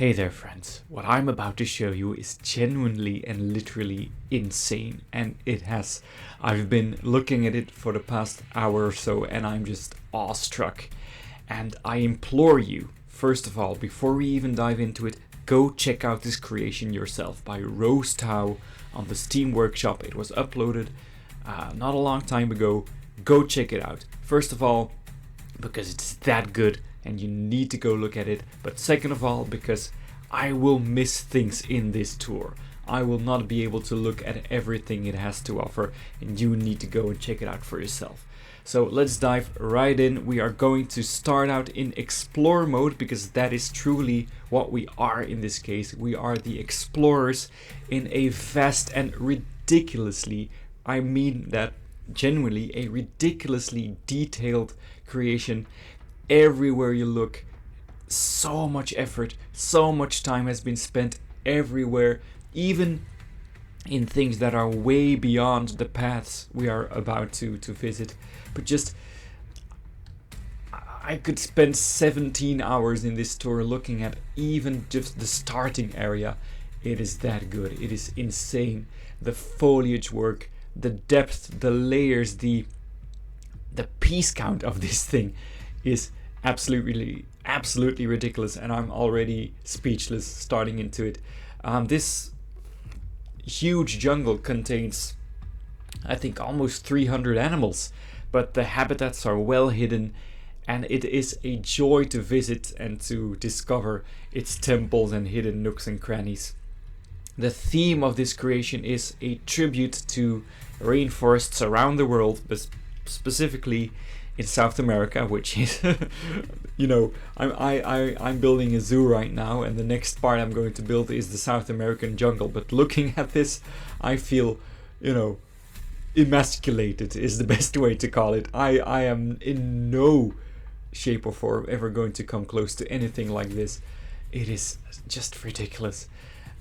Hey there friends, what I'm about to show you is genuinely and literally insane, and I've been looking at it for the past hour or so and I'm just awestruck. And I implore you, first of all, before we even dive into it, go check out this creation yourself by Rosetau on the Steam Workshop. It was uploaded not a long time ago. Go check it out. First of all, because it's that good and you need to go look at it, but second of all, because I will miss things in this tour. I will not be able to look at everything it has to offer, and you need to go and check it out for yourself. So let's dive right in. We are going to start out in explore mode, because that is truly what we are in this case. We are the explorers in a vast and ridiculously, I mean that genuinely, a ridiculously detailed creation. Everywhere you look, so much effort, so much time has been spent everywhere, even in things that are way beyond the paths we are about to visit. But just, I could spend 17 hours in this tour looking at even just the starting area. It is that good. It is insane. The foliage work, the depth, the layers, the piece count of this thing is absolutely ridiculous, and I'm already speechless starting into it. This huge jungle contains, I think, almost 300 animals, but the habitats are well hidden, and it is a joy to visit and to discover its temples and hidden nooks and crannies. The theme of this creation is a tribute to rainforests around the world, but specifically in South America, which is, you know, I'm building a zoo right now, and the next part I'm going to build is the South American jungle. But looking at this, I feel, emasculated is the best way to call it. I am in no shape or form ever going to come close to anything like this. It is just ridiculous.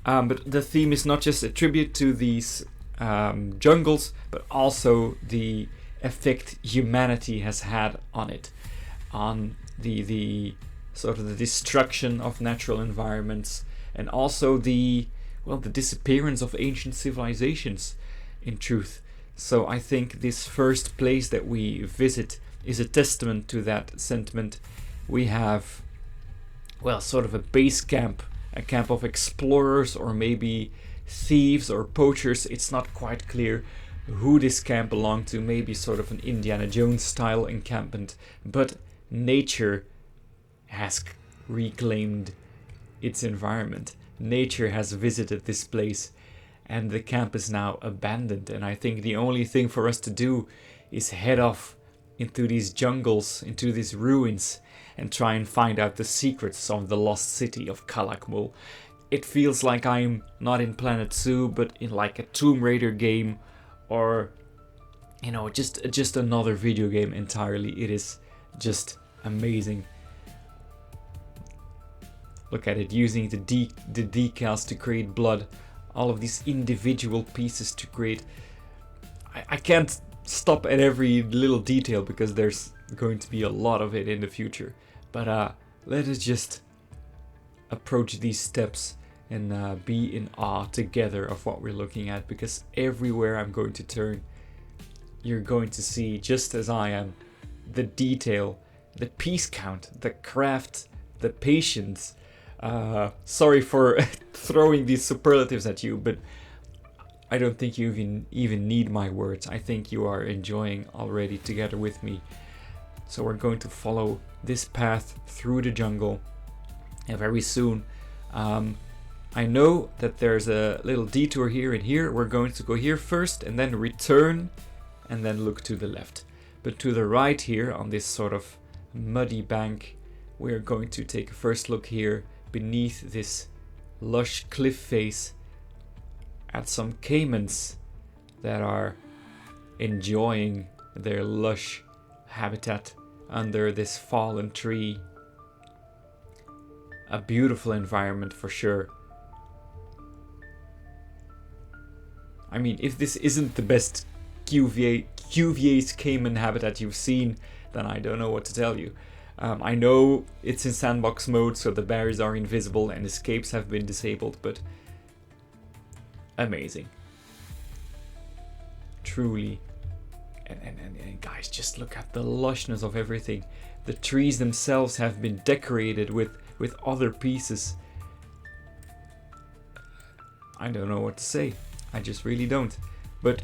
But the theme is not just a tribute to these jungles, but also the effect humanity has had on it, on the sort of the destruction of natural environments, and also the disappearance of ancient civilizations, in truth. So I think this first place that we visit is a testament to that sentiment. We have, sort of a base camp, a camp of explorers, or maybe thieves or poachers. It's not quite clear who this camp belonged to, maybe sort of an Indiana Jones style encampment, but nature has reclaimed its environment. Nature has visited this place, and the camp is now abandoned, and I think the only thing for us to do is head off into these jungles, into these ruins, and try and find out the secrets of the Lost City of Calakmul. It feels like I'm not in Planet Zoo, but in like a Tomb Raider game, or just another video game entirely. It is just amazing. Look at it, using the decals to create blood, all of these individual pieces to create. I can't stop at every little detail because there's going to be a lot of it in the future, but let us just approach these steps and be in awe together of what we're looking at, because everywhere I'm going to turn, you're going to see, just as I am, the detail, the piece count, the craft, the patience. Sorry for throwing these superlatives at you, but I don't think you even need my words. I think you are enjoying already together with me. So we're going to follow this path through the jungle, and very soon, I know that there's a little detour here and here. We're going to go here first and then return and then look to the left. But to the right here on this sort of muddy bank, we're going to take a first look here beneath this lush cliff face at some caymans that are enjoying their lush habitat under this fallen tree. A beautiful environment for sure. I mean, if this isn't the best Cuvier's cayman habitat you've seen, then I don't know what to tell you. I know it's in sandbox mode, so the barriers are invisible and escapes have been disabled, but amazing. Truly. And guys, just look at the lushness of everything. The trees themselves have been decorated with other pieces. I don't know what to say. I just really don't. But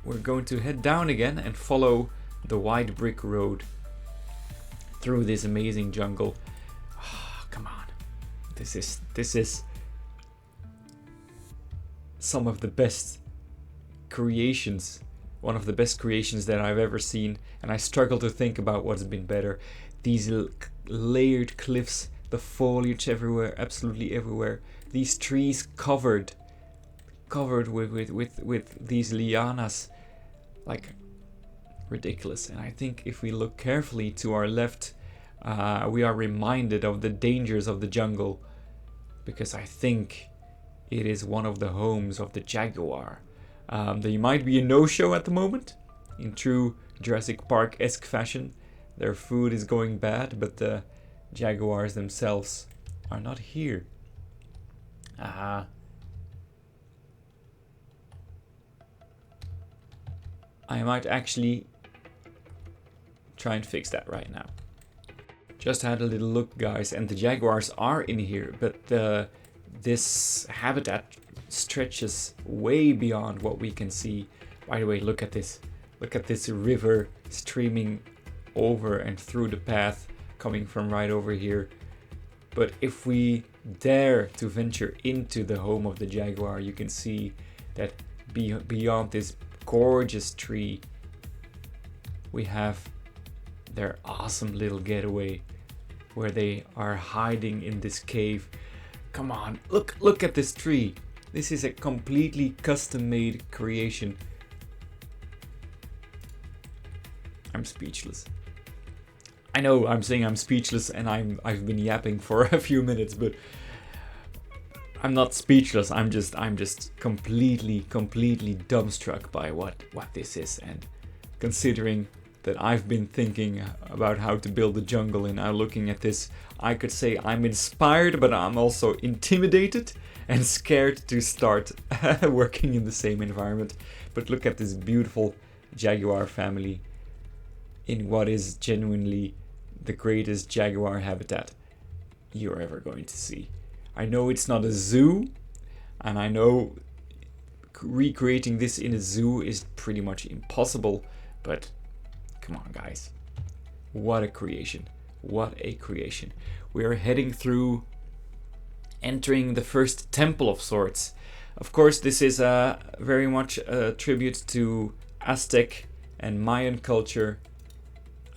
we're going to head down again and follow the white brick road through this amazing jungle. Oh, come on. This is some of the best creations. One of the best creations that I've ever seen, and I struggle to think about what's been better. These layered cliffs, the foliage everywhere, absolutely everywhere. These trees covered with these lianas, like ridiculous. And I think if we look carefully to our left, we are reminded of the dangers of the jungle, because I think it is one of the homes of the jaguar. They might be a no-show at the moment, in true Jurassic Park-esque fashion. Their food is going bad, but the jaguars themselves are not here. I might actually try and fix that right now. Just had a little look, guys, and the jaguars are in here, but this habitat stretches way beyond what we can see. By the way, look at this. Look at this river streaming over and through the path coming from right over here. But if we dare to venture into the home of the jaguar, you can see that beyond this gorgeous tree, we have their awesome little getaway where they are hiding in this cave. Come on, look at this tree. This is a completely custom-made creation. I'm speechless. I know I'm saying I'm speechless and I've been yapping for a few minutes, but I'm not speechless. I'm just completely dumbstruck by what this is. And considering that I've been thinking about how to build a jungle, and now looking at this, I could say I'm inspired, but I'm also intimidated and scared to start working in the same environment. But look at this beautiful jaguar family in what is genuinely the greatest jaguar habitat you're ever going to see. I know it's not a zoo, and I know recreating this in a zoo is pretty much impossible, but come on, guys. What a creation. What a creation. We are heading through, entering the first temple of sorts. Of course, this is very much a tribute to Aztec and Mayan culture,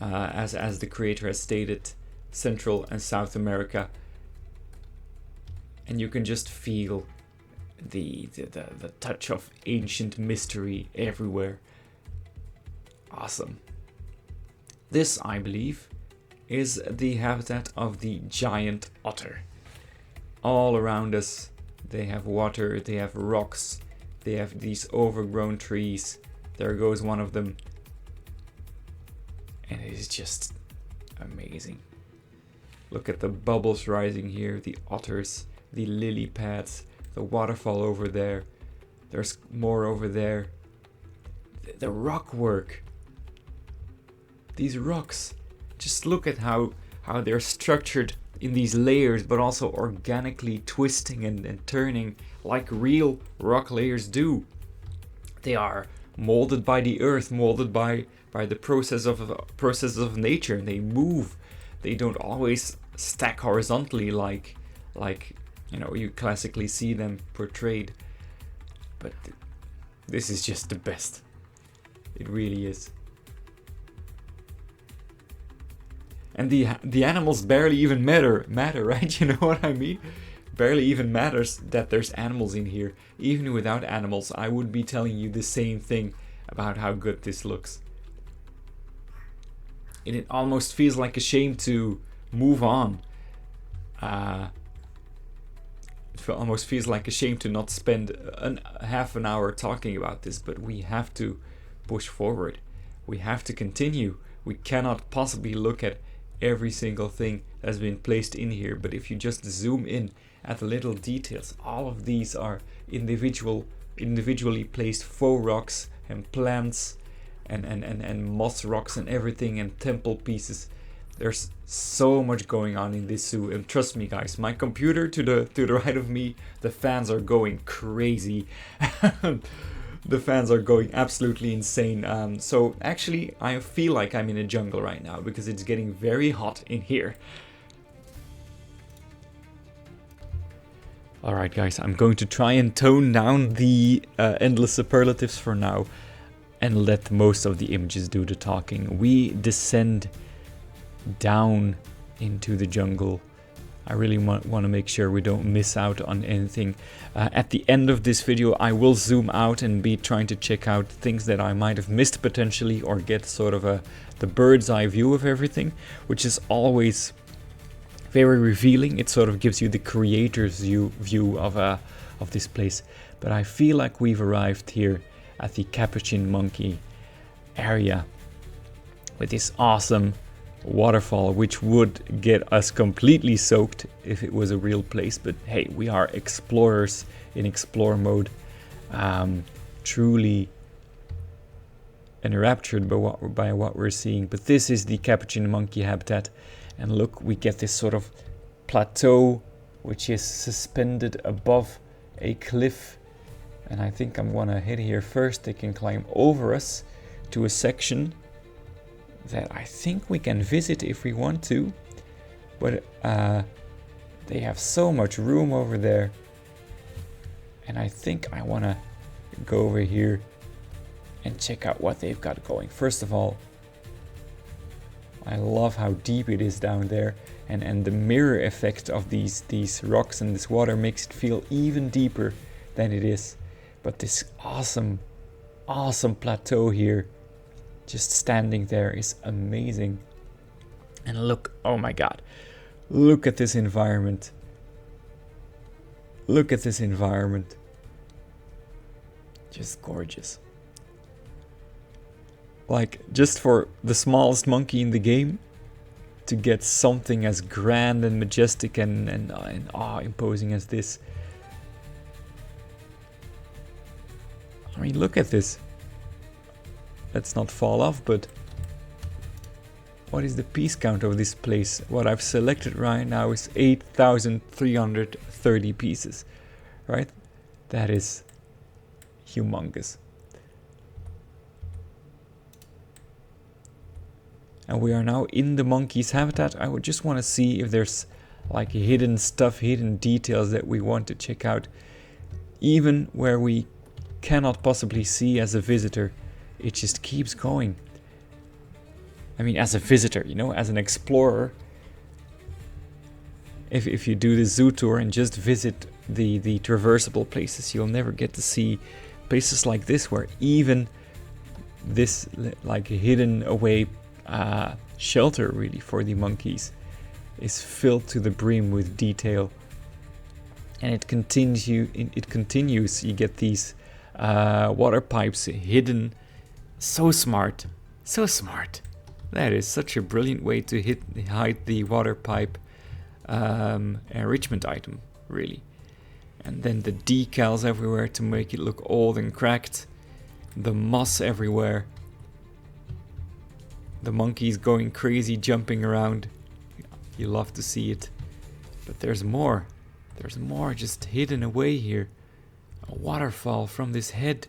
as the creator has stated, Central and South America. And you can just feel the touch of ancient mystery everywhere. Awesome. This, I believe, is the habitat of the giant otter. All around us, they have water, they have rocks, they have these overgrown trees. There goes one of them. And it is just amazing. Look at the bubbles rising here, the otters, the lily pads, the waterfall over there. There's more over there. The rock work. These rocks. Just look at how they're structured in these layers, but also organically twisting and turning like real rock layers do. They are molded by the earth, molded by the processes of nature. They move. They don't always stack horizontally like you classically see them portrayed. But this is just the best. It really is. And the animals barely even matter, right? You know what I mean? Barely even matters that there's animals in here. Even without animals, I would be telling you the same thing about how good this looks. And it almost feels like a shame to move on. It almost feels like a shame to not spend half an hour talking about this, but we have to push forward. We have to continue. We cannot possibly look at every single thing that's been placed in here. But if you just zoom in at the little details, all of these are individually placed faux rocks and plants and moss rocks and everything, and temple pieces. There's so much going on in this zoo, and trust me guys, my computer to the right of me, the fans are going crazy. The fans are going absolutely insane. So actually I feel like I'm in a jungle right now because it's getting very hot in here. Alright guys, I'm going to try and tone down the endless superlatives for now and let most of the images do the talking. We descend down into the jungle. I really want to make sure we don't miss out on anything. At the end of this video I will zoom out and be trying to check out things that I might have missed potentially, or get sort of the bird's eye view of everything, which is always very revealing. It sort of gives you the creator's view of this place. But I feel like we've arrived here at the Capuchin monkey area with this awesome waterfall, which would get us completely soaked if it was a real place. But hey, we are explorers in explore mode, truly enraptured by what we're seeing. But this is the Capuchin monkey habitat, and look, we get this sort of plateau which is suspended above a cliff, and I think I'm gonna hit here first. They can climb over us to a section that I think we can visit if we want to, but they have so much room over there, and I think I want to go over here and check out what they've got going. First of all, I love how deep it is down there, and the mirror effect of these rocks and this water makes it feel even deeper than it is. But this awesome plateau here, just standing there, is amazing. And look, oh my god, look at this environment. Look at this environment. Just gorgeous. Like, just for the smallest monkey in the game to get something as grand and majestic and awe-imposing as this. I mean, look at this. Let's not fall off, but what is the piece count of this place? What I've selected right now is 8,330 pieces, right? That is humongous. And we are now in the monkey's habitat. I would just want to see if there's like hidden stuff, hidden details that we want to check out, even where we cannot possibly see as a visitor. It just keeps going. I mean, as a visitor, you know, as an explorer, if you do the zoo tour and just visit the traversable places, you'll never get to see places like this, where even this like hidden away shelter really for the monkeys is filled to the brim with detail. And it continues. You get these water pipes hidden. So smart. That is such a brilliant way to hide the water pipe enrichment item, really. And then the decals everywhere to make it look old and cracked. The moss everywhere. The monkeys going crazy, jumping around. You love to see it. But there's more. There's more just hidden away here. A waterfall from this head.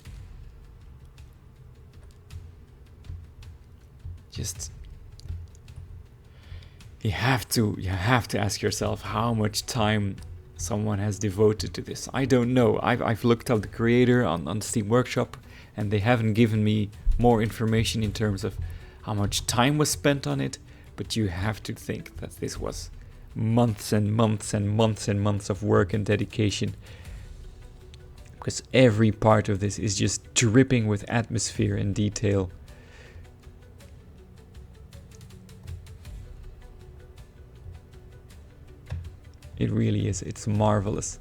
Just, you have to ask yourself how much time someone has devoted to this. I don't know. I've looked up the creator on Steam Workshop, and they haven't given me more information in terms of how much time was spent on it, but you have to think that this was months and months and months and months of work and dedication, because every part of this is just dripping with atmosphere and detail. It really is. It's marvelous.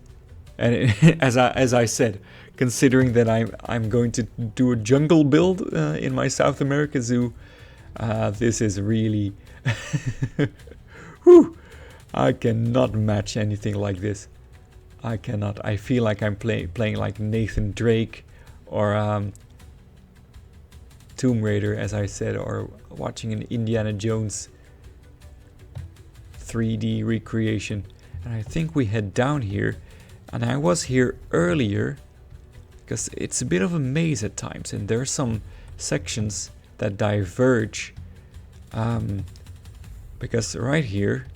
And as I said, considering that I'm going to do a jungle build in my South America zoo, This is really... Whew, I cannot match anything like this. I cannot. I feel like I'm playing like Nathan Drake or Tomb Raider, as I said, or watching an Indiana Jones 3D recreation. And I think we head down here. And I was here earlier because it's a bit of a maze at times, and there are some sections that diverge. Because right here,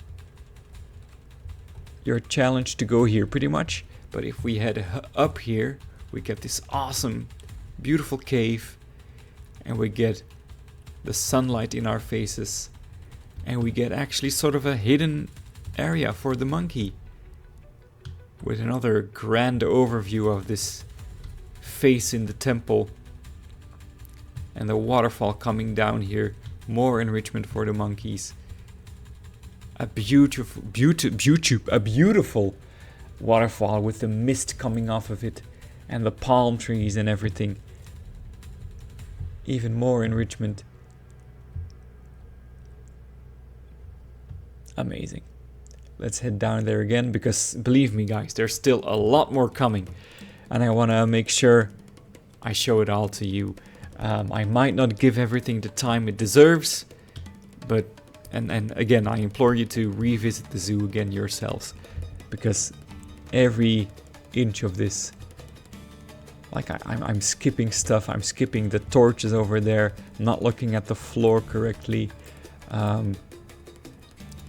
you're challenged to go here pretty much. But if we head up here, we get this awesome, beautiful cave, and we get the sunlight in our faces, and we get actually sort of a hidden area for the monkey, with another grand overview of this face in the temple and the waterfall coming down here. More enrichment for the monkeys. A beautiful waterfall with the mist coming off of it and the palm trees and everything. Even more enrichment. Amazing. Let's head down there again, because believe me guys, there's still a lot more coming, and I want to make sure I show it all to you. I might not give everything the time it deserves, but and again, I implore you to revisit the zoo again yourselves, because every inch of this, like I'm skipping stuff. I'm skipping the torches over there, not looking at the floor correctly.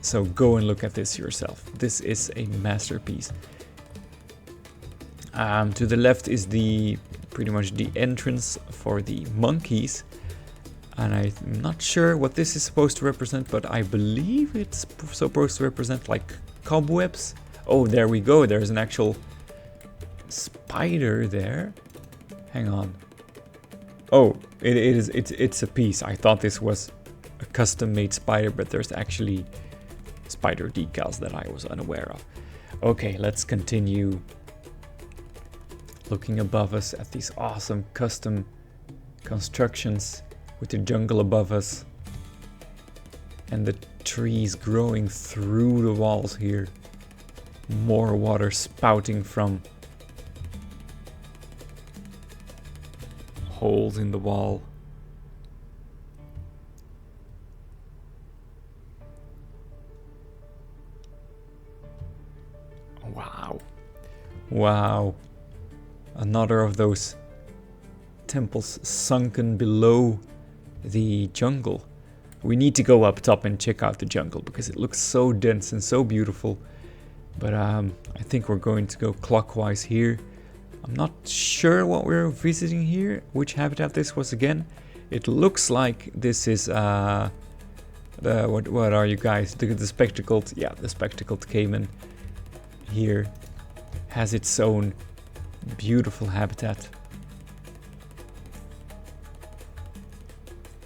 So go and look at this yourself. This is a masterpiece. To the left is pretty much the entrance for the monkeys. And I'm not sure what this is supposed to represent, but I believe it's supposed to represent like cobwebs. Oh, there we go. There's an actual spider there. Hang on. Oh, it's a piece. I thought this was a custom-made spider, but there's actually spider decals that I was unaware of. Okay, let's continue looking above us at these awesome custom constructions with the jungle above us and the trees growing through the walls here. More water spouting from holes in the wall. Wow. Wow. Another of those temples sunken below the jungle. We need to go up top and check out the jungle because it looks so dense and so beautiful. But I think we're going to go clockwise here. I'm not sure what we're visiting here, which habitat this was again. It looks like this is what are you guys? The spectacled, yeah, the spectacled cayman here has its own beautiful habitat.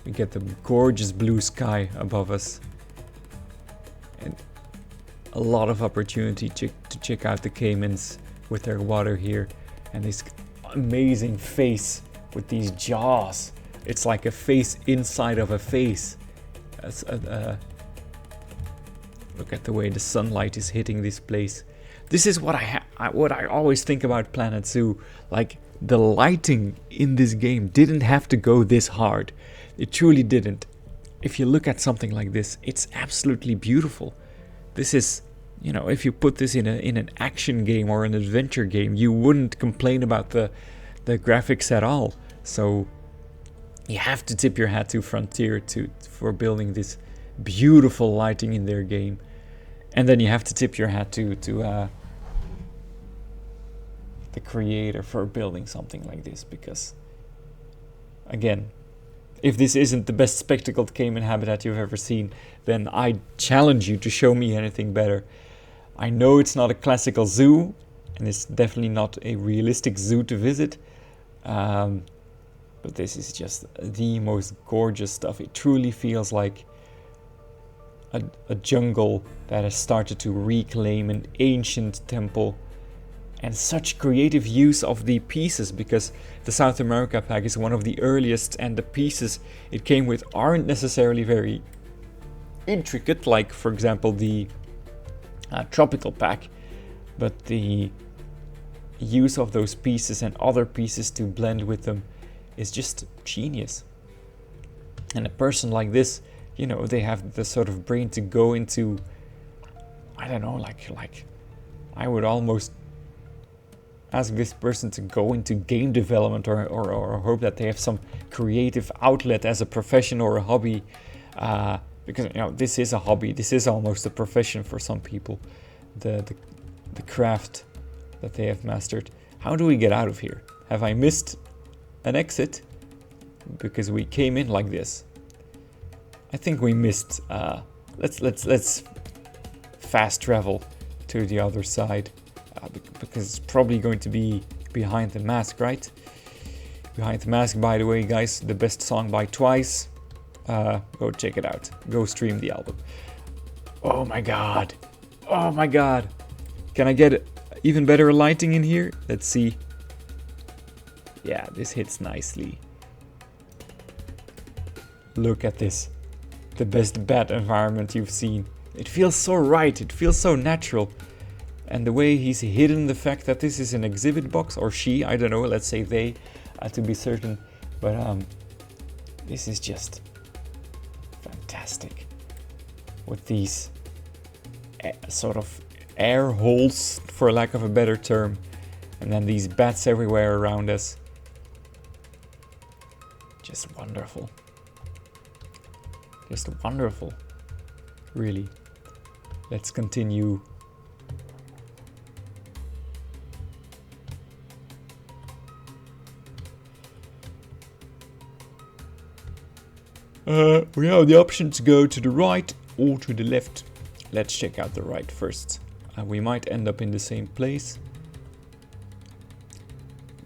We get the gorgeous blue sky above us and a lot of opportunity to check out the caymans with their water here, and this amazing face with these jaws. It's like a face inside of a face. Look at the way the sunlight is hitting this place. This is what I always think about Planet Zoo. Like, the lighting in this game didn't have to go this hard. It truly didn't. If you look at something like this, it's absolutely beautiful. This is, you know, if you put this in an action game or an adventure game, you wouldn't complain about the graphics at all. So you have to tip your hat to Frontier for building this beautiful lighting in their game. And then you have to tip your hat to the creator for building something like this, because again, if this isn't the best spectacled cayman habitat you've ever seen, then I challenge you to show me anything better. I know it's not a classical zoo, and it's definitely not a realistic zoo to visit, but this is just the most gorgeous stuff. It truly feels like a jungle that has started to reclaim an ancient temple and such creative use of the pieces, because the South America pack is one of the earliest, and the pieces it came with aren't necessarily very intricate, like for example the tropical pack, but the use of those pieces and other pieces to blend with them is just genius. And a person like this, you know, they have the sort of brain to go into, I don't know, like I would almost ask this person to go into game development, or hope that they have some creative outlet as a profession or a hobby, because you know, this is a hobby, this is almost a profession for some people, the craft that they have mastered. How do we get out of here? Have I missed an exit? Because we came in like this. I think we missed. Let's fast travel to the other side, because it's probably going to be Behind the Mask, right? Behind the Mask, by the way, guys, the best song by Twice. Go check it out. Go stream the album. Oh my god. Oh my god. Can I get even better lighting in here? Let's see. Yeah, this hits nicely. Look at this. The best bat environment you've seen. It feels so right, it feels so natural. And the way he's hidden the fact that this is an exhibit box, or she, I don't know, let's say they, to be certain. But this is just fantastic. With these sort of air holes, for lack of a better term. And then these bats everywhere around us. Just wonderful. Just wonderful. Really. Let's continue. We have the option to go to the right or to the left. Let's check out the right first. We might end up in the same place.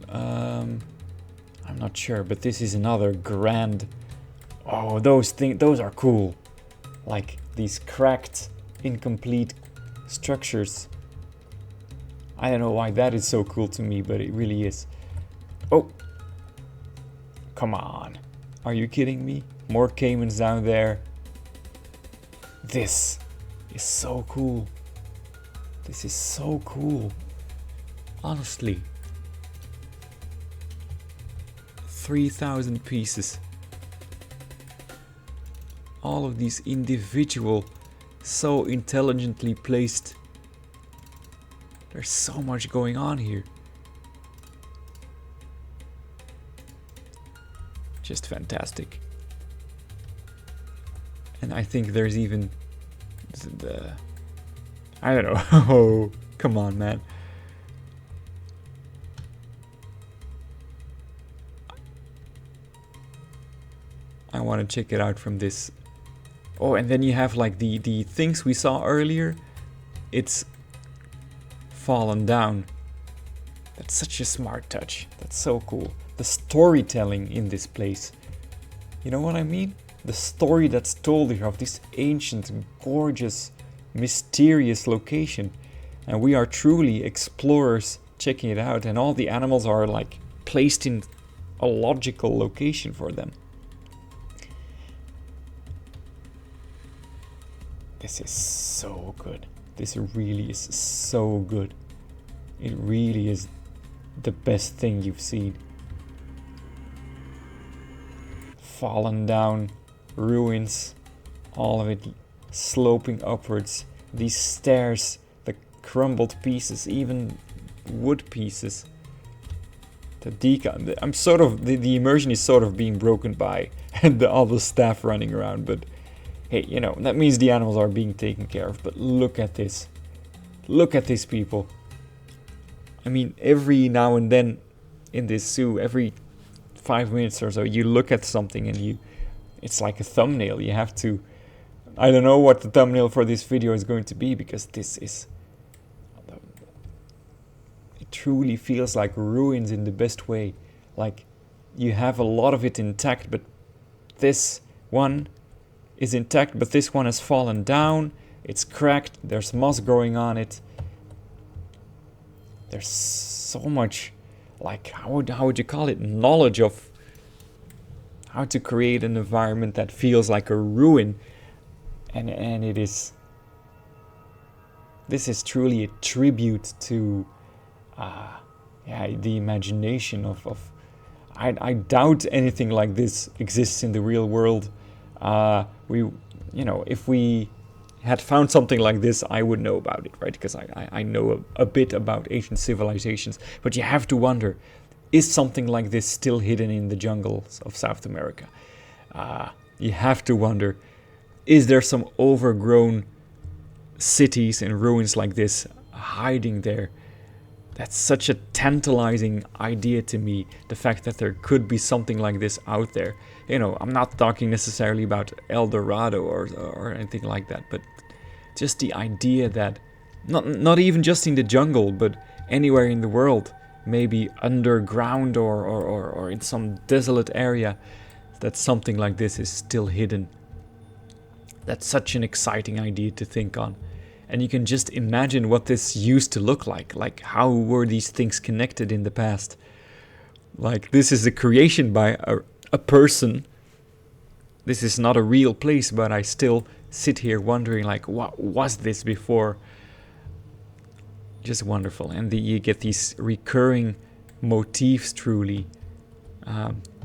I'm not sure, but this is another grand... Oh, those are cool. Like these cracked, incomplete structures. I don't know why that is so cool to me, but it really is. Oh, come on. Are you kidding me? More caimans down there. This is so cool. This is so cool. Honestly. 3,000 pieces. All of these individual, so intelligently placed. There's so much going on here. Just fantastic. And I think there's even the... I don't know. Oh, come on, man. I want to check it out from this. Oh, and then you have like the things we saw earlier. It's fallen down. That's such a smart touch. That's so cool. The storytelling in this place. You know what I mean? The story that's told here of this ancient, gorgeous, mysterious location. And we are truly explorers checking it out. And all the animals are like placed in a logical location for them. This is so good. This really is so good. It really is the best thing you've seen. Fallen down ruins, all of it sloping upwards. These stairs, the crumbled pieces, even wood pieces. I'm sort of, the immersion is sort of being broken by all the staff running around, but hey, you know, that means the animals are being taken care of. But look at this. Look at these people. I mean, every now and then in this zoo, every 5 minutes or so, you look at something and it's like a thumbnail. You have to... I don't know what the thumbnail for this video is going to be, because this is... It truly feels like ruins in the best way. Like, you have a lot of it intact, but this one is intact, but this one has fallen down. It's cracked. There's moss growing on it. there's so much, like, how would you call it, knowledge of how to create an environment that feels like a ruin. And this is truly a tribute to the imagination of I doubt anything like this exists in the real world. If we had found something like this, I would know about it, right? Because I know a bit about ancient civilizations. But you have to wonder, is something like this still hidden in the jungles of South America? You have to wonder, is there some overgrown cities and ruins like this hiding there? That's such a tantalizing idea to me, the fact that there could be something like this out there. I'm not talking necessarily about El Dorado or anything like that, but just the idea that, not even just in the jungle, but anywhere in the world, maybe underground or in some desolate area, that something like this is still hidden. That's such an exciting idea to think on. And you can just imagine what this used to look like. Like, how were these things connected in the past? Like, this is a creation by a person. This is not a real place, but I still sit here wondering, like, what was this before? Just wonderful. And you get these recurring motifs, truly.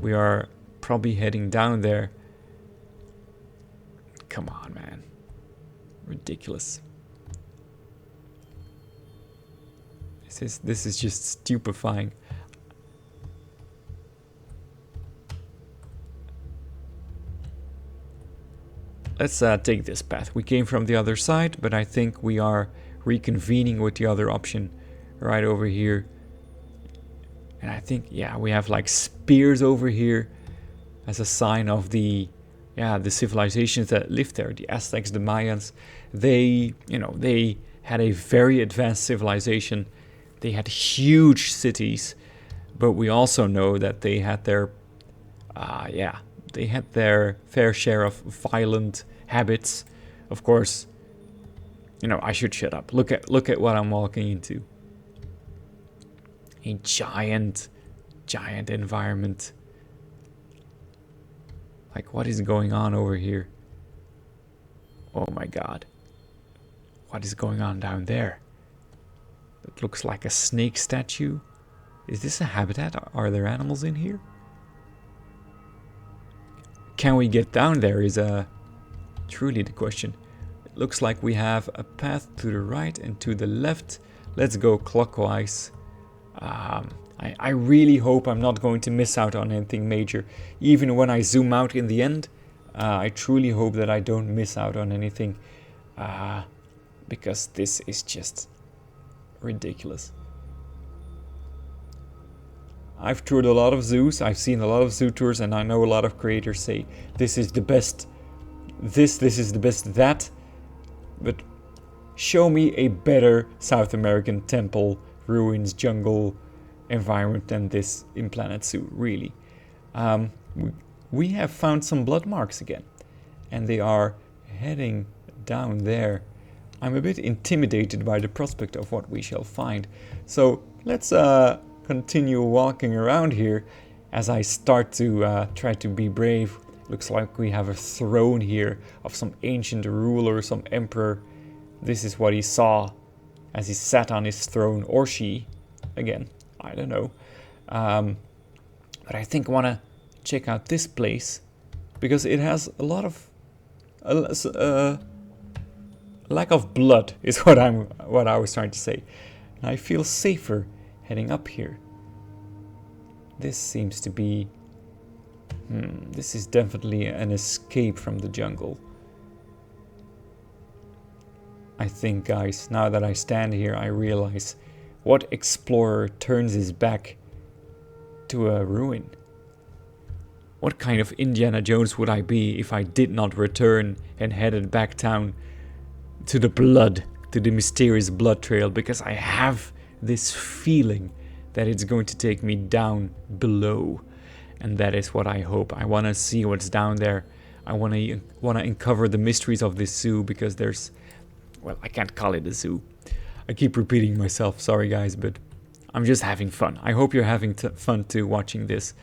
We are probably heading down there. Come on, man. Ridiculous. This is just stupefying. Let's take this path. We came from the other side, but I think we are reconvening with the other option right over here. And I think, we have like spears over here as a sign of the civilizations that lived there. The Aztecs, the Mayans, they had a very advanced civilization. They had huge cities, but we also know that they had their fair share of violent habits. Of course, I should shut up. Look at what I'm walking into. A giant environment. Like, what is going on over here? Oh my god. What is going on down there? It looks like a snake statue. Is this a habitat? Are there animals in here? Can we get down there is truly the question. It looks like we have a path to the right and to the left. Let's go clockwise. I really hope I'm not going to miss out on anything major. Even when I zoom out in the end, I truly hope that I don't miss out on anything. Because this is just ridiculous. I've toured a lot of zoos, I've seen a lot of zoo tours, and I know a lot of creators say this is the best this is the best that, but show me a better South American temple, ruins, jungle environment than this in Planet Zoo, really. We have found some blood marks again, and they are heading down there. I'm a bit intimidated by the prospect of what we shall find. So let's continue walking around here as I start to try to be brave. Looks like we have a throne here of some ancient ruler, some emperor. This is what he saw as he sat on his throne, or she. Again, I don't know. But I think I want to check out this place because it has a lot of lack of blood is what I was trying to say. And I feel safer heading up here. This seems to be this is definitely an escape from the jungle. I think, guys, now that I stand here, I realize what explorer turns his back to a ruin? What kind of Indiana Jones would I be if I did not return and headed back down to the blood, to the mysterious blood trail? Because I have this feeling that it's going to take me down below. And that is what I hope. I want to see what's down there. I want to uncover the mysteries of this zoo, because there's... Well, I can't call it a zoo. I keep repeating myself, sorry guys, but I'm just having fun. I hope you're having fun too watching this.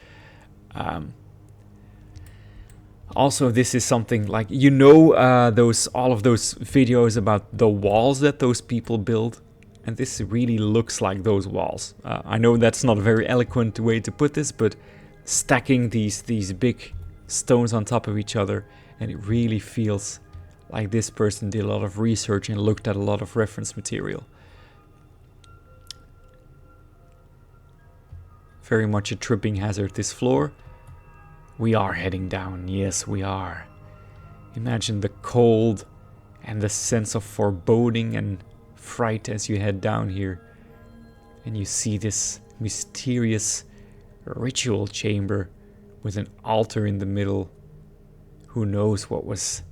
Also, this is something like, you know, all of those videos about the walls that those people build, and this really looks like those walls. I know that's not a very eloquent way to put this, but stacking these big stones on top of each other, and it really feels like this person did a lot of research and looked at a lot of reference material. Very much a tripping hazard, this floor. We are heading down, yes we are. Imagine the cold and the sense of foreboding and fright as you head down here. And you see this mysterious ritual chamber with an altar in the middle. Who knows what was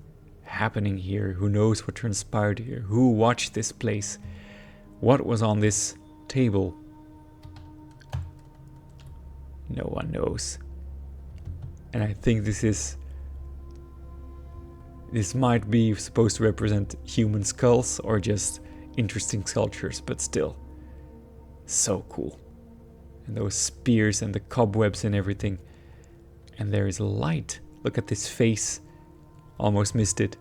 happening here? Who knows what transpired here? Who watched this place? What was on this table? No one knows. And I think this might be supposed to represent human skulls or just interesting sculptures, but still, so cool. And those spears and the cobwebs and everything. And there is light. Look at this face. Almost missed it.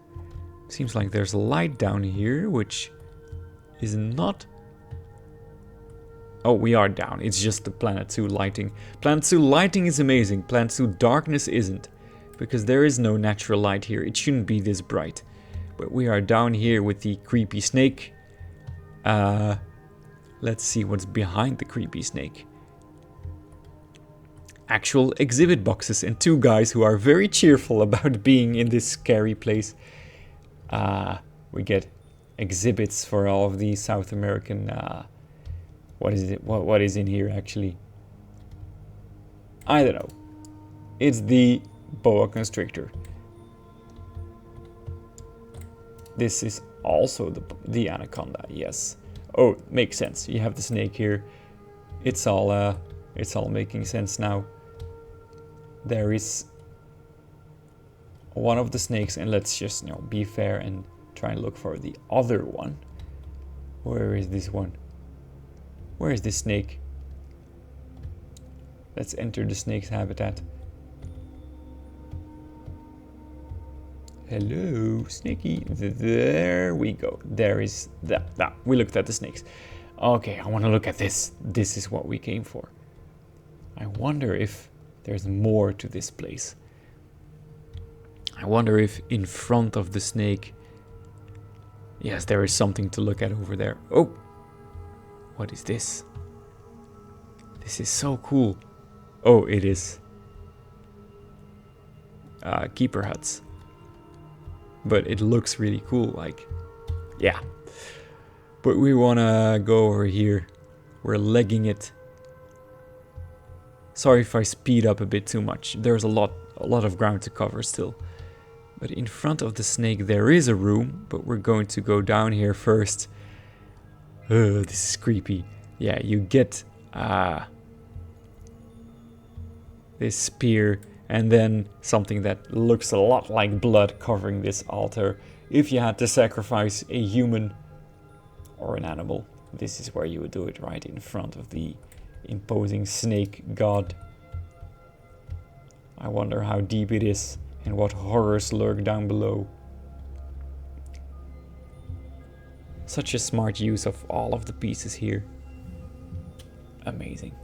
Seems like there's light down here, which is not... Oh, we are down. It's just the Planet 2 lighting. Planet 2 lighting is amazing. Planet 2 darkness isn't. Because there is no natural light here. It shouldn't be this bright. But we are down here with the creepy snake. Let's see what's behind the creepy snake. Actual exhibit boxes and two guys who are very cheerful about being in this scary place. We get exhibits for all of these South American... what is it? What is in here actually? I don't know. It's the boa constrictor. This is also the anaconda. Yes. Oh, makes sense. You have the snake here. It's all making sense now. There is one of the snakes, and let's just be fair and try and look for the other one. Where is this one? Where is this snake? Let's enter the snake's habitat. Hello, snakey. There we go. There is that. We looked at the snakes. Okay, I want to look at this. This is what we came for. I wonder if there's more to this place. I wonder if in front of the snake... Yes, there is something to look at over there. Oh! What is this? This is so cool. Oh, it is. Keeper huts. But it looks really cool, like... Yeah. But we wanna go over here. We're legging it. Sorry if I speed up a bit too much. There's a lot of ground to cover still. But in front of the snake there is a room, but we're going to go down here first. This is creepy. Yeah, you get this spear and then something that looks a lot like blood covering this altar. If you had to sacrifice a human or an animal, this is where you would do it, right in front of the imposing snake god. I wonder how deep it is and what horrors lurk down below. Such a smart use of all of the pieces here. Amazing.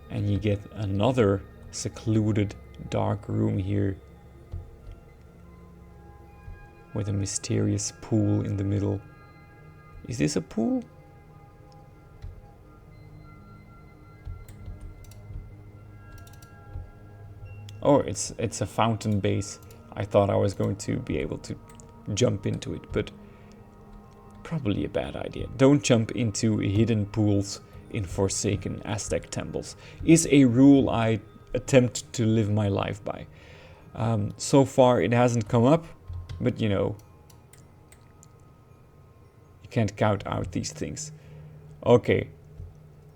And you get another secluded dark room here with a mysterious pool in the middle. Is this a pool? Oh, it's a fountain base. I thought I was going to be able to jump into it, but probably a bad idea. Don't jump into hidden pools in forsaken Aztec temples is a rule I attempt to live my life by. So far it hasn't come up, but you can't count out these things. Okay,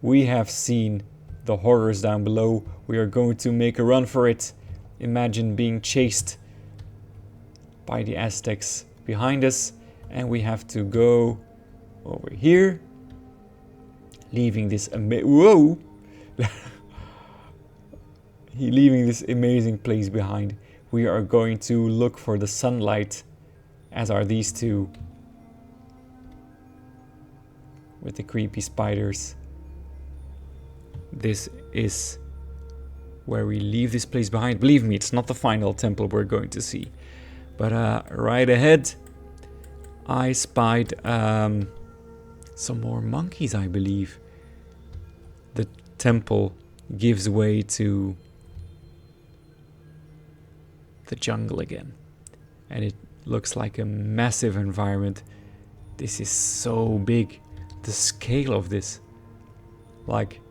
we have seen the horrors down below. We are going to make a run for it. Imagine being chased by the Aztecs behind us, and we have to go over here, leaving this whoa! He leaving this amazing place behind. We are going to look for the sunlight, as are these two. With the creepy spiders. This is where we leave this place behind. Believe me, it's not the final temple we're going to see. But right ahead, I spied some more monkeys, I believe. The temple gives way to the jungle again. And it looks like a massive environment. This is so big. The scale of this. Like,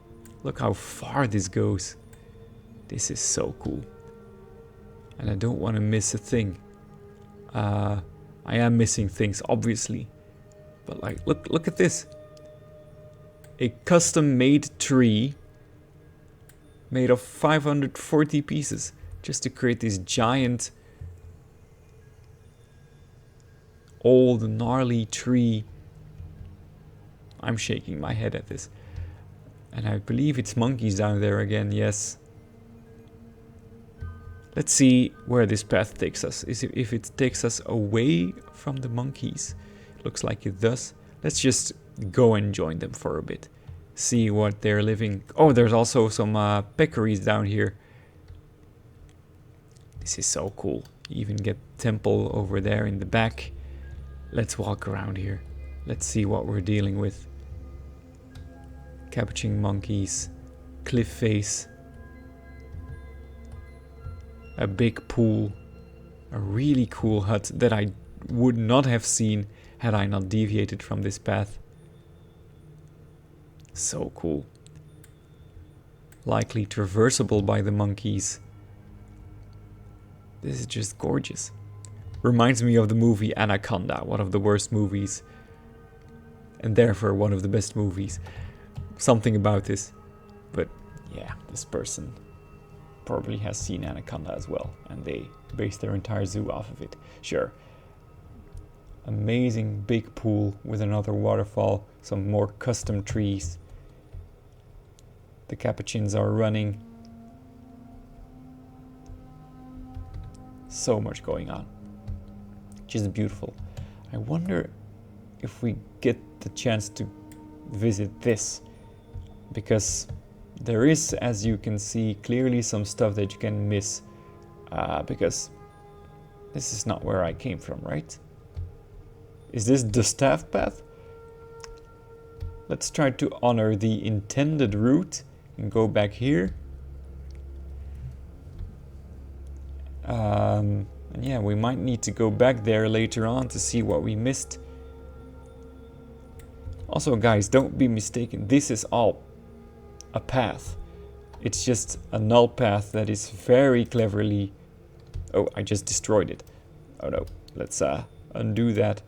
look how far this goes. This is so cool. And I don't want to miss a thing. I am missing things, obviously. But like, look at this. A custom-made tree made of 540 pieces just to create this giant old gnarly tree. I'm shaking my head at this. And I believe it's monkeys down there again, yes. Let's see where this path takes us. If it takes us away from the monkeys. Looks like it does. Let's just go and join them for a bit. See what they're living. Oh, there's also some peccaries down here. This is so cool. You even get temple over there in the back. Let's walk around here. Let's see what we're dealing with. Capuchin monkeys. Cliff face. A big pool. A really cool hut that I would not have seen had I not deviated from this path. So cool. Likely traversable by the monkeys. This is just gorgeous. Reminds me of the movie Anaconda, one of the worst movies. And therefore one of the best movies. Something about this. But yeah, this person probably has seen Anaconda as well. And they based their entire zoo off of it. Sure. Amazing big pool with another waterfall. Some more custom trees. The capuchins are running. So much going on. Just beautiful. I wonder if we get the chance to visit this. Because there is, as you can see, clearly some stuff that you can miss. Because this is not where I came from, right? Is this the staff path? Let's try to honor the intended route and go back here. And yeah, we might need to go back there later on to see what we missed. Also, guys, don't be mistaken. This is all a path. It's just a null path that is very cleverly... Oh, I just destroyed it. Oh no, let's undo that.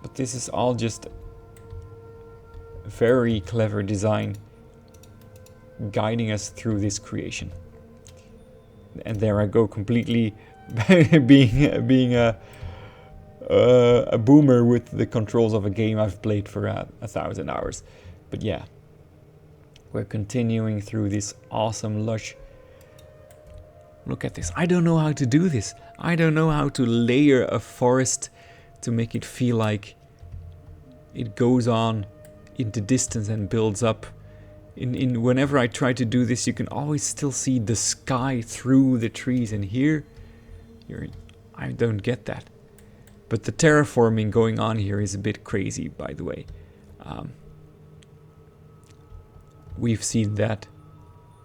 But this is all just very clever design guiding us through this creation. And there I go, completely being a boomer with the controls of a game I've played for 1,000 hours. But yeah, we're continuing through this awesome lush. Look at this. I don't know how to do this. I don't know how to layer a forest to make it feel like it goes on in the distance and builds up. Whenever I try to do this, you can always still see the sky through the trees, and here I don't get that. But the terraforming going on here is a bit crazy, by the way. We've seen that,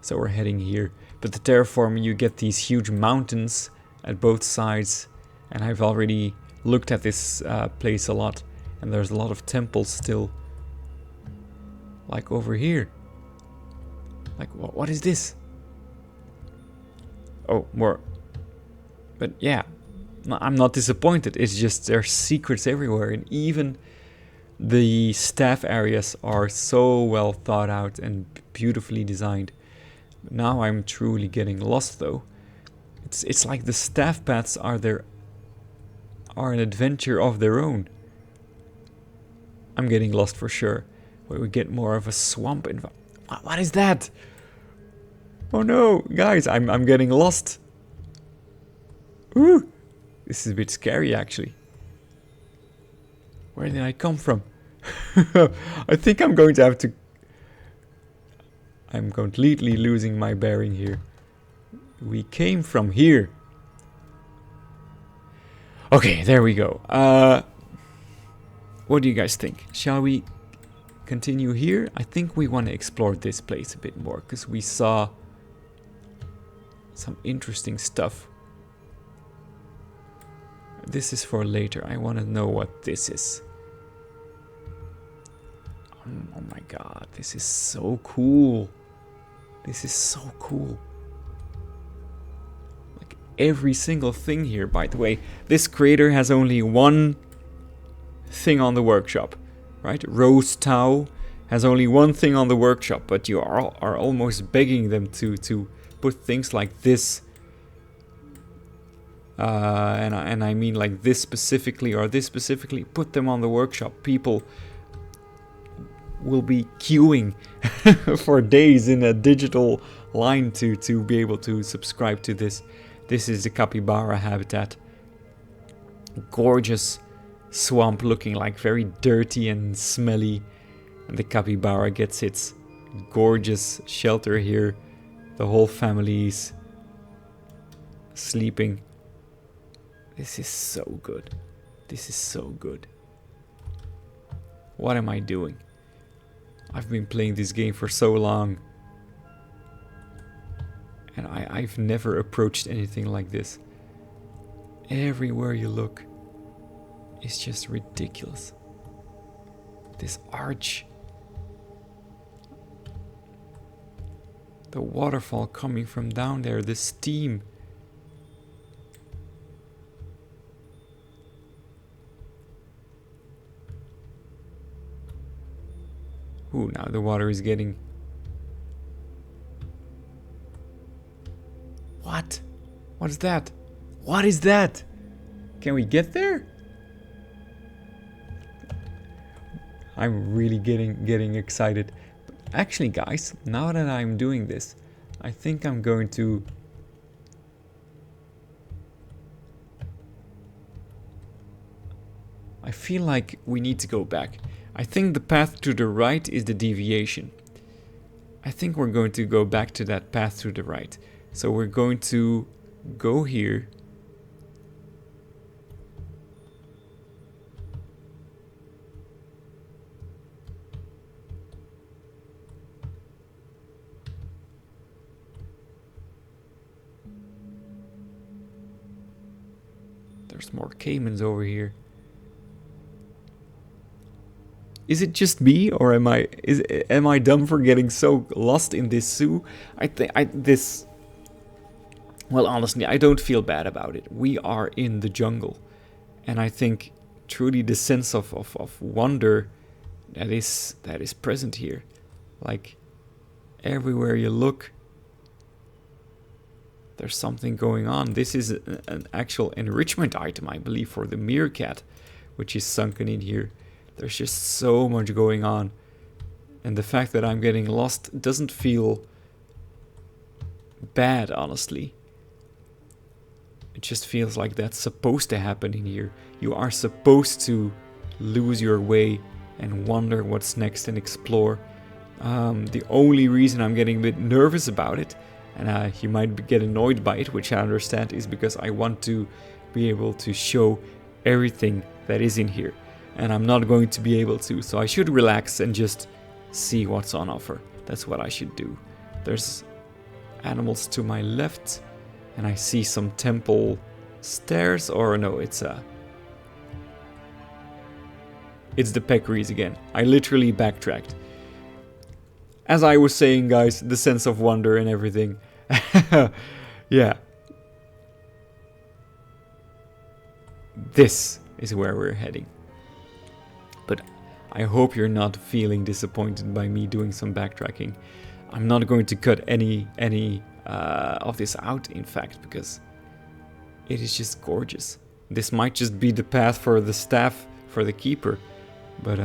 so we're heading here. But the terraforming, you get these huge mountains at both sides, and I've already looked at this place a lot, and there's a lot of temples still. Like over here. Like, what is this? Oh, more. But yeah, I'm not disappointed. It's just there's secrets everywhere, and even the staff areas are so well thought out and beautifully designed. Now I'm truly getting lost, though. It's like the staff paths are an adventure of their own. I'm getting lost for sure. Where we get more of a swamp environment. What is that? Oh no, guys, I'm getting lost. Ooh, this is a bit scary actually. Where did I come from? I think I'm going to have to... I'm completely losing my bearing here. We came from here. Okay, there we go. What do you guys think? Shall we continue here? I think we want to explore this place a bit more, because we saw some interesting stuff. This is for later. I want to know what this is. Oh my god, this is so cool. This is so cool. Like every single thing here, by the way. This creator has only one thing on the workshop, right? Rosetau has only one thing on the workshop, but you are almost begging them to put things like this. And I mean like this specifically or this specifically. Put them on the workshop. People will be queuing for days in a digital line to be able to subscribe to this. This is the capybara habitat. Gorgeous swamp looking like very dirty and smelly. And the capybara gets its gorgeous shelter here. The whole family's sleeping. This is so good. This is so good. What am I doing? I've been playing this game for so long. And I've never approached anything like this. Everywhere you look, it's just ridiculous. This arch. The waterfall coming from down there, the steam. Ooh, now the water is getting... What? What is that? What is that? Can we get there? I'm really getting excited. Actually, guys, now that I'm doing this, I think I'm going to... I feel like we need to go back. I think the path to the right is the deviation. I think we're going to go back to that path to the right. So we're going to go here. There's more caimans over here. Is it just me, or am I dumb for getting so lost in this zoo? Well, honestly, I don't feel bad about it. We are in the jungle, and I think truly the sense of wonder that is present here. Like everywhere you look, there's something going on. This is an actual enrichment item, I believe, for the meerkat, which is sunken in here. There's just so much going on. And the fact that I'm getting lost doesn't feel bad, honestly. It just feels like that's supposed to happen in here. You are supposed to lose your way and wonder what's next and explore. The only reason I'm getting a bit nervous about it, and you might get annoyed by it, which I understand, is because I want to be able to show everything that is in here. And I'm not going to be able to, so I should relax and just see what's on offer. That's what I should do. There's animals to my left, and I see some temple stairs, or no, it's the peccaries again. I literally backtracked. As I was saying, guys, the sense of wonder and everything. Yeah. This is where we're heading. But I hope you're not feeling disappointed by me doing some backtracking. I'm not going to cut any of this out, in fact, because it is just gorgeous. This might just be the path for the staff, for the keeper. But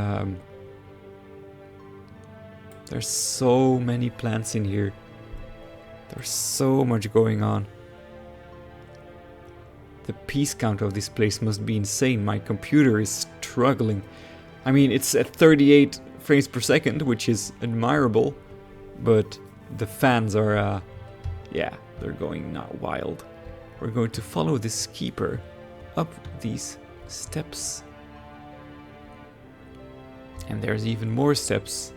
there's so many plants in here. There's so much going on. The piece count of this place must be insane. My computer is struggling. I mean, it's at 38 frames per second, which is admirable, but the fans are, yeah, they're going not wild. We're going to follow this keeper up these steps. And there's even more steps.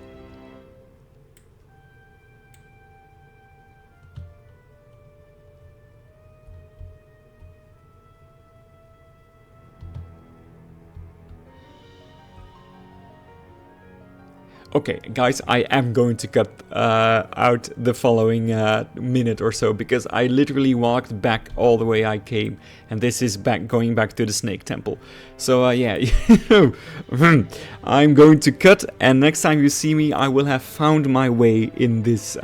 Okay, guys, I am going to cut out the following minute or so, because I literally walked back all the way I came, and this is going back to the Snake Temple. So yeah, I'm going to cut, and next time you see me, I will have found my way in this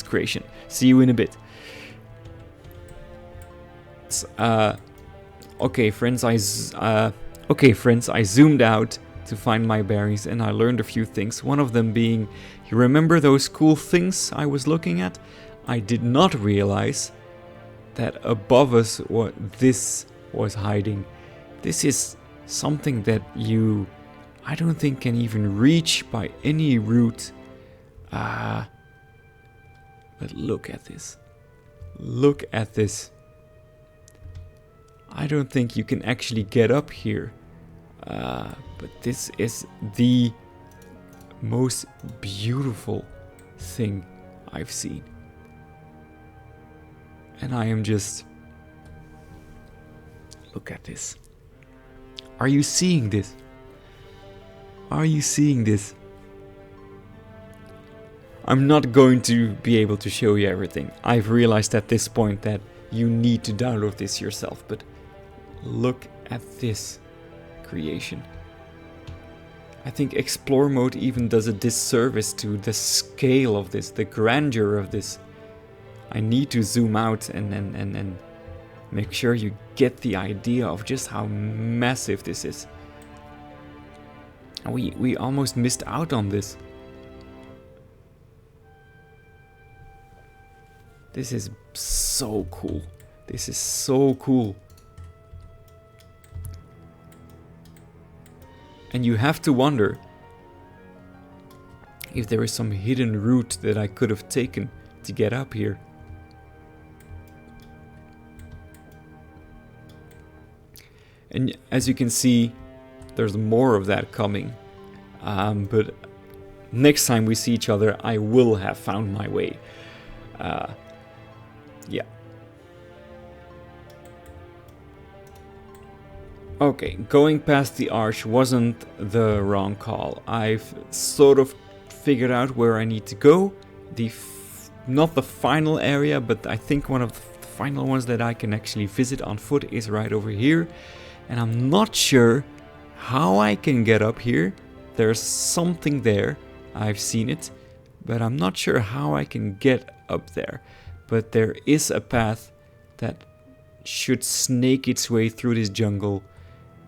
creation. See you in a bit. Okay, friends, I zoomed out to find my bearings, and I learned a few things. One of them being, you remember those cool things I was looking at? I did not realize that above us what this was hiding. This is something that I don't think can even reach by any route. But look at this. Look at this. I don't think you can actually get up here. But this is the most beautiful thing I've seen. And I am just... Look at this. Are you seeing this? Are you seeing this? I'm not going to be able to show you everything. I've realized at this point that you need to download this yourself. But look at this creation. I think Explore mode even does a disservice to the scale of this, the grandeur of this. I need to zoom out and make sure you get the idea of just how massive this is. We almost missed out on this. This is so cool. This is so cool. And you have to wonder if there is some hidden route that I could have taken to get up here. And as you can see, there's more of that coming. But next time we see each other, I will have found my way. Yeah. Okay, going past the arch wasn't the wrong call. I've sort of figured out where I need to go. Not the final area, but I think one of the final ones that I can actually visit on foot is right over here. And I'm not sure how I can get up here. There's something there. I've seen it, but I'm not sure how I can get up there. But there is a path that should snake its way through this jungle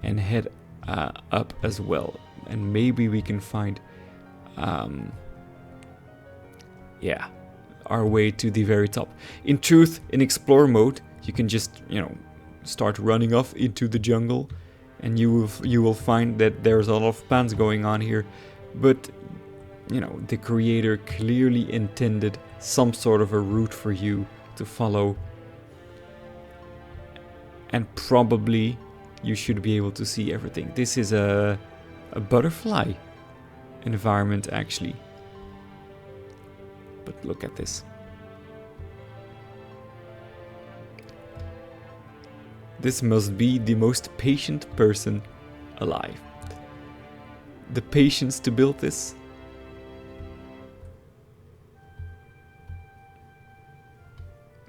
and head up as well, and maybe we can find our way to the very top. In truth, in Explore mode, you can just start running off into the jungle, and you will find that there's a lot of plans going on here, but the creator clearly intended some sort of a route for you to follow, and probably you should be able to see everything. This is a butterfly environment, actually. But look at this. This must be the most patient person alive. The patience to build this.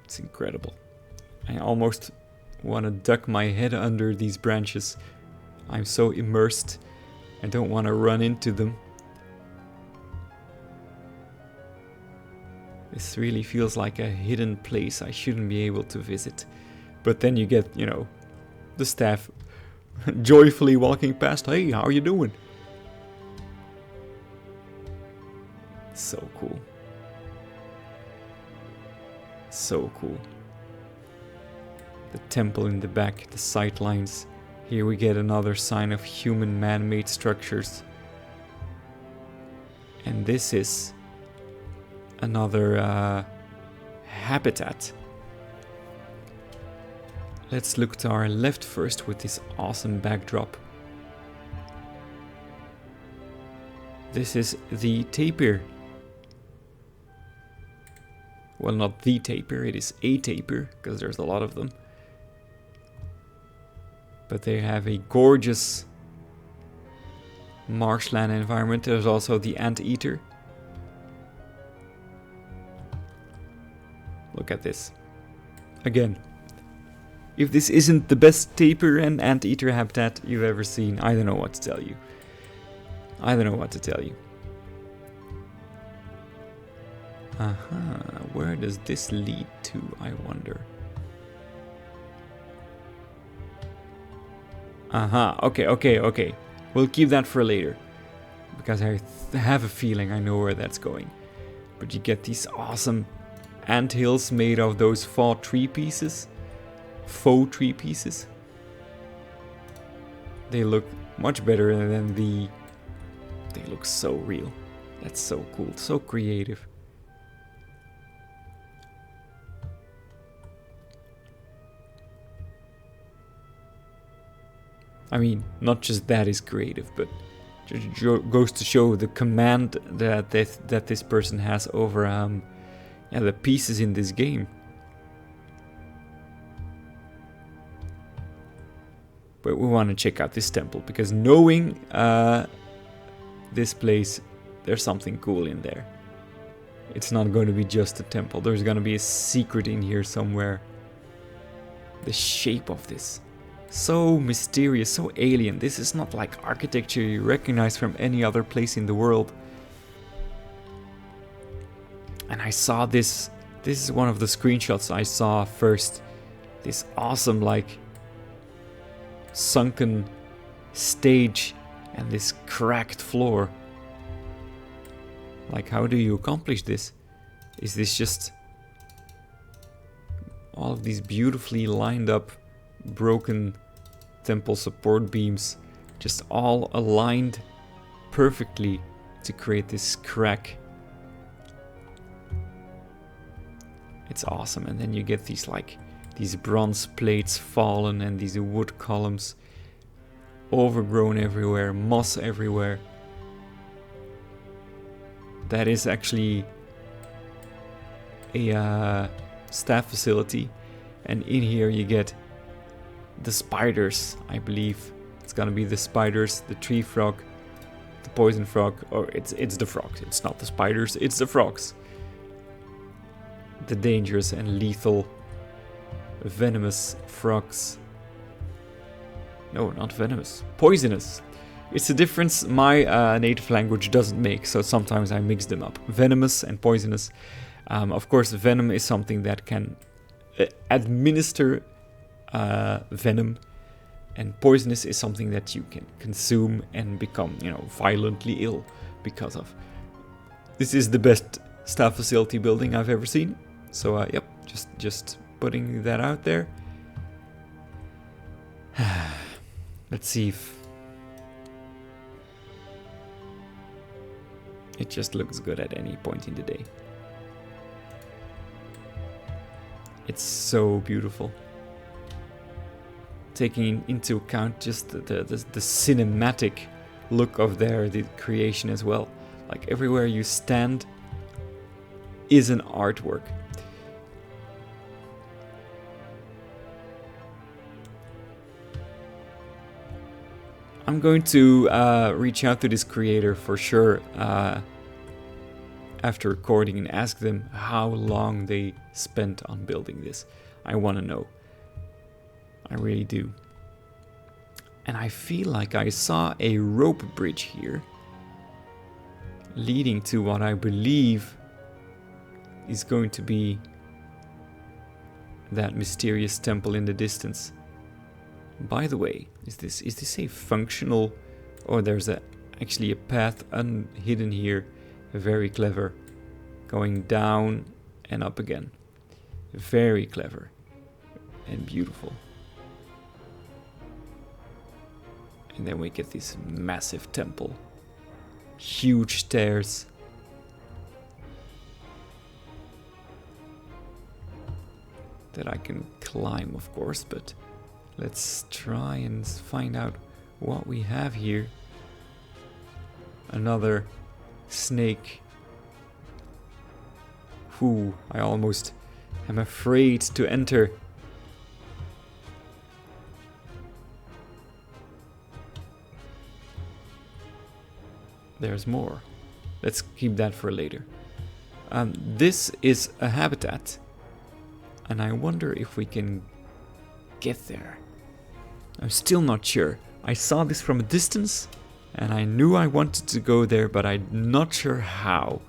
It's incredible. I almost want to duck my head under these branches. I'm so immersed. I don't want to run into them. This really feels like a hidden place I shouldn't be able to visit. But then you get, the staff joyfully walking past. Hey, how are you doing? So cool. So cool. The temple in the back, the sight lines. Here we get another sign of human man-made structures. And this is another habitat. Let's look to our left first with this awesome backdrop. This is the tapir. Well, not the tapir, it is a tapir, because there's a lot of them. But they have a gorgeous marshland environment. There's also the anteater. Look at this. Again, if this isn't the best tapir and anteater habitat you've ever seen, I don't know what to tell you. I don't know what to tell you. Where does this lead to, I wonder? Okay. We'll keep that for later. Because I have a feeling I know where that's going. But you get these awesome anthills made of those faux tree pieces. They look much better than the... They look so real. That's so cool, so creative. I mean, not just that is creative, but just goes to show the command that this person has over the pieces in this game. But we want to check out this temple, because knowing this place, there's something cool in there. It's not going to be just a temple. There's going to be a secret in here somewhere. The shape of this. So mysterious, so alien. This is not like architecture you recognize from any other place in the world. And I saw this. This is one of the screenshots I saw first. This awesome, like, sunken stage and this cracked floor. Like, how do you accomplish this? Is this just all of these beautifully lined up broken temple support beams just all aligned perfectly to create this crack? It's awesome. And then you get these these bronze plates fallen and these wood columns overgrown everywhere, moss everywhere. That is actually a staff facility, and in here you get the spiders. I believe it's gonna be the spiders, the tree frog, the poison frog, or it's the frogs. It's not the spiders, it's the frogs. The dangerous and lethal venomous frogs. No, not venomous, poisonous. It's a difference my native language doesn't make, so sometimes I mix them up. Venomous and poisonous. Of course, venom is something that can administer venom, and poisonous is something that you can consume and become, violently ill because of. This is the best staff facility building I've ever seen. So, yep, just putting that out there. Let's see if it just looks good at any point in the day. It's so beautiful. Taking into account just the cinematic look of the creation as well. Like everywhere you stand is an artwork. I'm going to reach out to this creator for sure after recording and ask them how long they spent on building this. I want to know. I really do. And I feel like I saw a rope bridge here leading to what I believe is going to be that mysterious temple in the distance. By the way, is this a functional, or there's actually a path unhidden here, Very clever. Going down and up again. Very clever. And beautiful. And then we get this massive temple. Huge stairs. That I can climb, of course, but let's try and find out what we have here. Another snake. Who I almost am afraid to enter. There's more. Let's keep that for later. This is a habitat. And I wonder if we can get there. I'm still not sure. I saw this from a distance and I knew I wanted to go there, but I'm not sure how.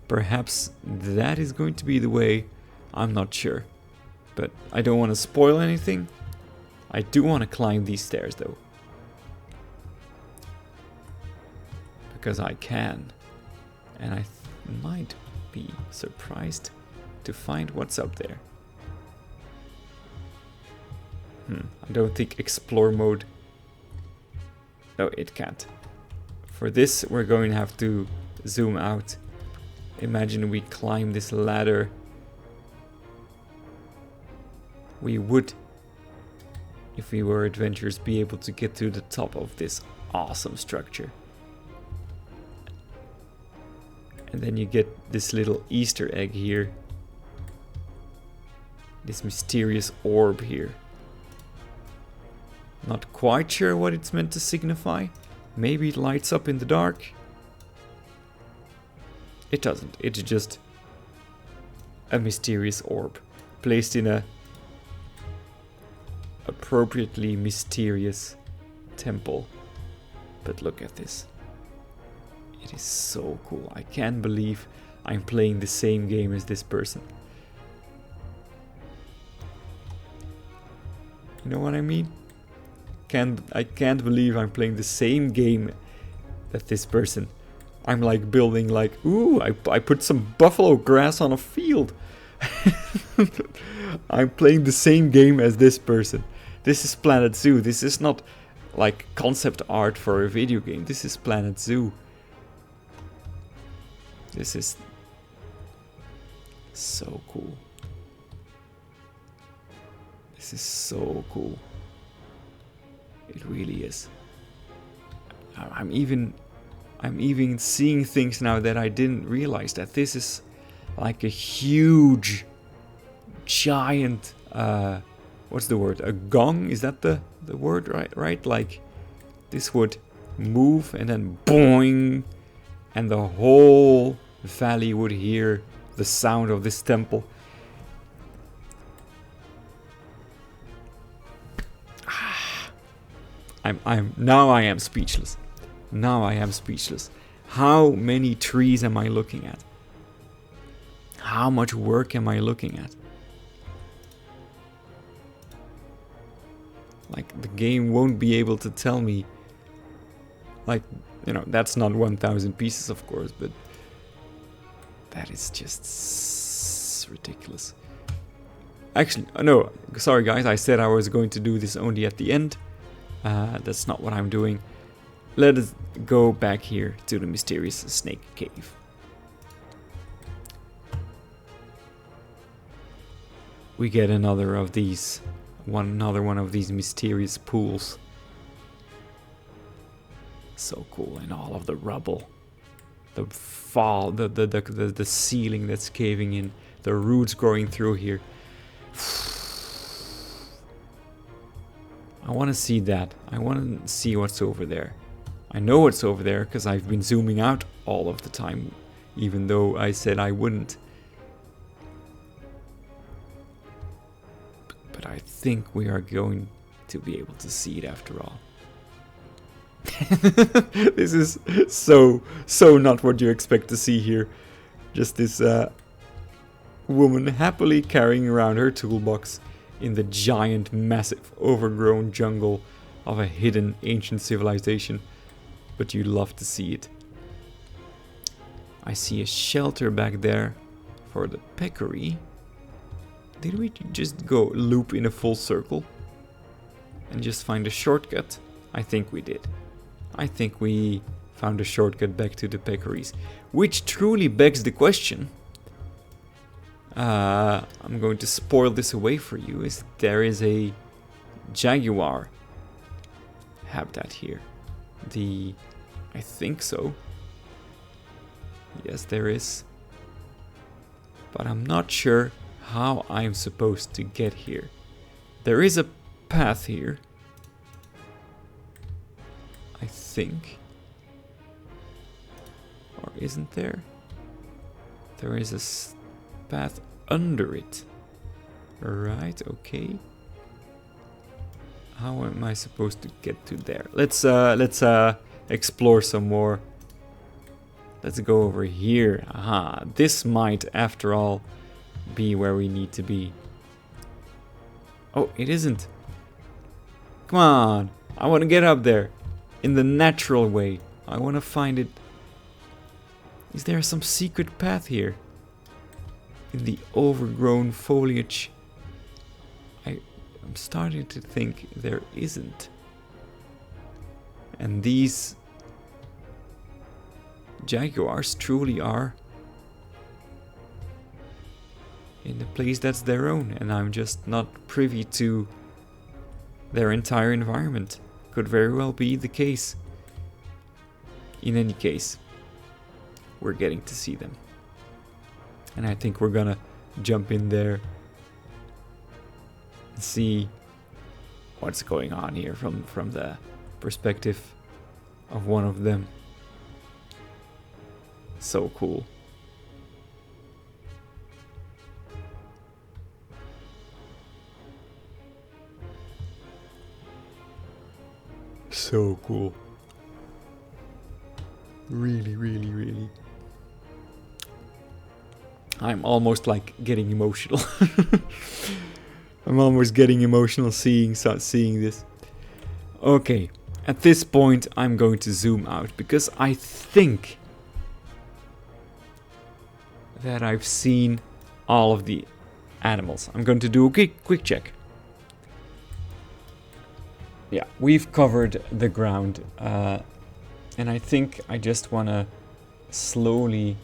Perhaps that is going to be the way. I'm not sure. But I don't want to spoil anything. I do want to climb these stairs though. Because I can. And I might be surprised to find what's up there. I don't think explore mode. No, it can't. For this, we're going to have to zoom out. Imagine we climb this ladder. We would, if we were adventurers, be able to get to the top of this awesome structure. And then you get this little Easter egg here. This mysterious orb here. Not quite sure what it's meant to signify. Maybe it lights up in the dark. It doesn't. It's just a mysterious orb placed in a appropriately mysterious temple. But look at this. It is so cool. I can't believe I'm playing the same game as this person. You know what I mean? I can't believe I'm playing the same game that this person. I'm like building like, ooh, I put some buffalo grass on a field. I'm playing the same game as this person. This is Planet Zoo. This is not like concept art for a video game. This is Planet Zoo. This is so cool. This is so cool. It really is. I'm even seeing things now that I didn't realize, that this is like a huge, giant, what's the word? A gong? Is that the word, right? Like this would move and then boing, and the whole valley would hear the sound of this temple. Now I am speechless. Now I am speechless. How many trees am I looking at? How much work am I looking at? Like, the game won't be able to tell me, like, you know, that's not 1,000 pieces, of course, but that is just ridiculous. Actually, no, sorry guys, I said I was going to do this only at the end. That's not what I'm doing. Let us go back here to the mysterious snake cave. We get another of these, another one of these mysterious pools. So cool, and all of the rubble, the fall, the ceiling that's caving in, the roots growing through here. I want to see that. I want to see what's over there. I know what's over there because I've been zooming out all of the time, even though I said I wouldn't. But I think we are going to be able to see it after all. This is so not what you expect to see here. Just this woman happily carrying around her toolbox in the giant, massive, overgrown jungle of a hidden ancient civilization. But you love to see it. I see a shelter back there for the peccary. Did we just go loop in a full circle and just find a shortcut? I think we did. I think we found a shortcut back to the peccaries, which truly begs the question. I'm going to spoil this away for you. Is there is a Jaguar habitat here? I think so. Yes, there is. But I'm not sure how I'm supposed to get here. There is a path here, I think. Or isn't there? There is a path under it. Right, okay. How am I supposed to get to there? Let's explore some more. Let's go over here. Aha, this might, after all, be where we need to be. Oh, it isn't. Come on, I want to get up there in the natural way. I want to find it. Is there some secret path here? In the overgrown foliage? I'm starting to think there isn't. And these Jaguars truly are in a place that's their own, and I'm just not privy to their entire environment. Could very well be the case. In any case, we're getting to see them. And I think we're gonna jump in there and see what's going on here from the perspective of one of them. So cool. So cool. Really, really, really. I'm almost like getting emotional. I'm almost getting emotional seeing this. Okay, at this point I'm going to zoom out because I think that I've seen all of the animals. I'm going to do a quick check. Yeah, we've covered the ground, and I think I just want to slowly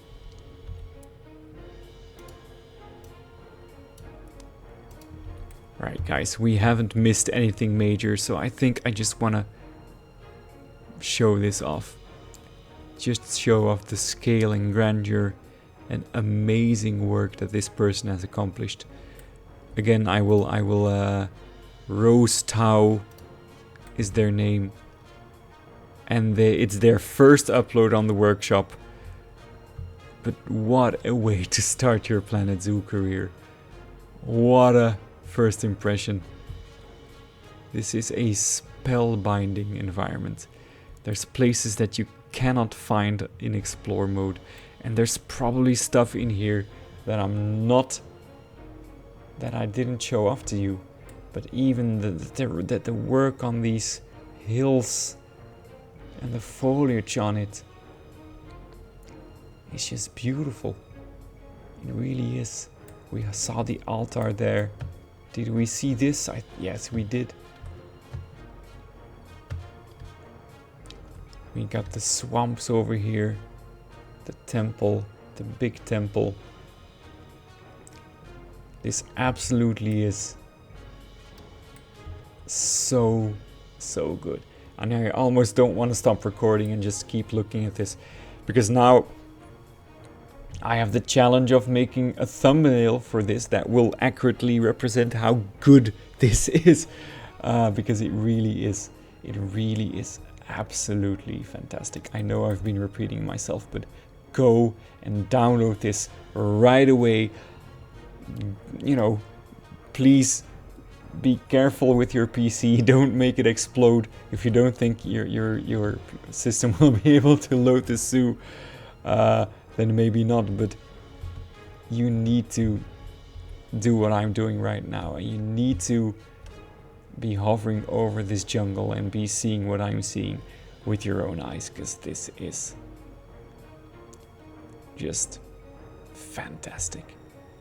right, guys, we haven't missed anything major, so I think I just want to show this off. Just show off the scale and grandeur and amazing work that this person has accomplished. Again, I will Rosetau is their name, and it's their first upload on the workshop. But what a way to start your Planet Zoo career. What a first impression. This is a spellbinding environment. There's places that you cannot find in explore mode, and there's probably stuff in here that I didn't show off to you. But even the work on these hills and the foliage on it is just beautiful. It really is. We saw the altar there. Did we see this? Yes, we did. We got the swamps over here. The temple, the big temple. This absolutely is so good. And I almost don't want to stop recording and just keep looking at this, because now I have the challenge of making a thumbnail for this that will accurately represent how good this is, because it really is absolutely fantastic. I know I've been repeating myself, but go and download this right away. You know, please be careful with your PC. Don't make it explode if you don't think your system will be able to load the zoo. Then maybe not, but you need to do what I'm doing right now. You need to be hovering over this jungle and be seeing what I'm seeing with your own eyes, because this is just fantastic.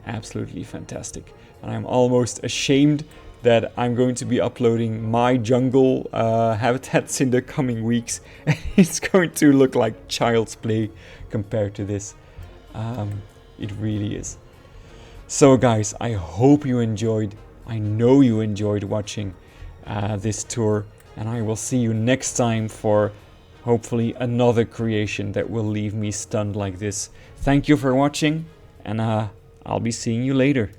Absolutely fantastic. And I'm almost ashamed that I'm going to be uploading my jungle habitats in the coming weeks. And it's going to look like child's play compared to this. It really is. So guys, I hope you enjoyed. I know you enjoyed watching this tour. And I will see you next time for hopefully another creation that will leave me stunned like this. Thank you for watching, and I'll be seeing you later.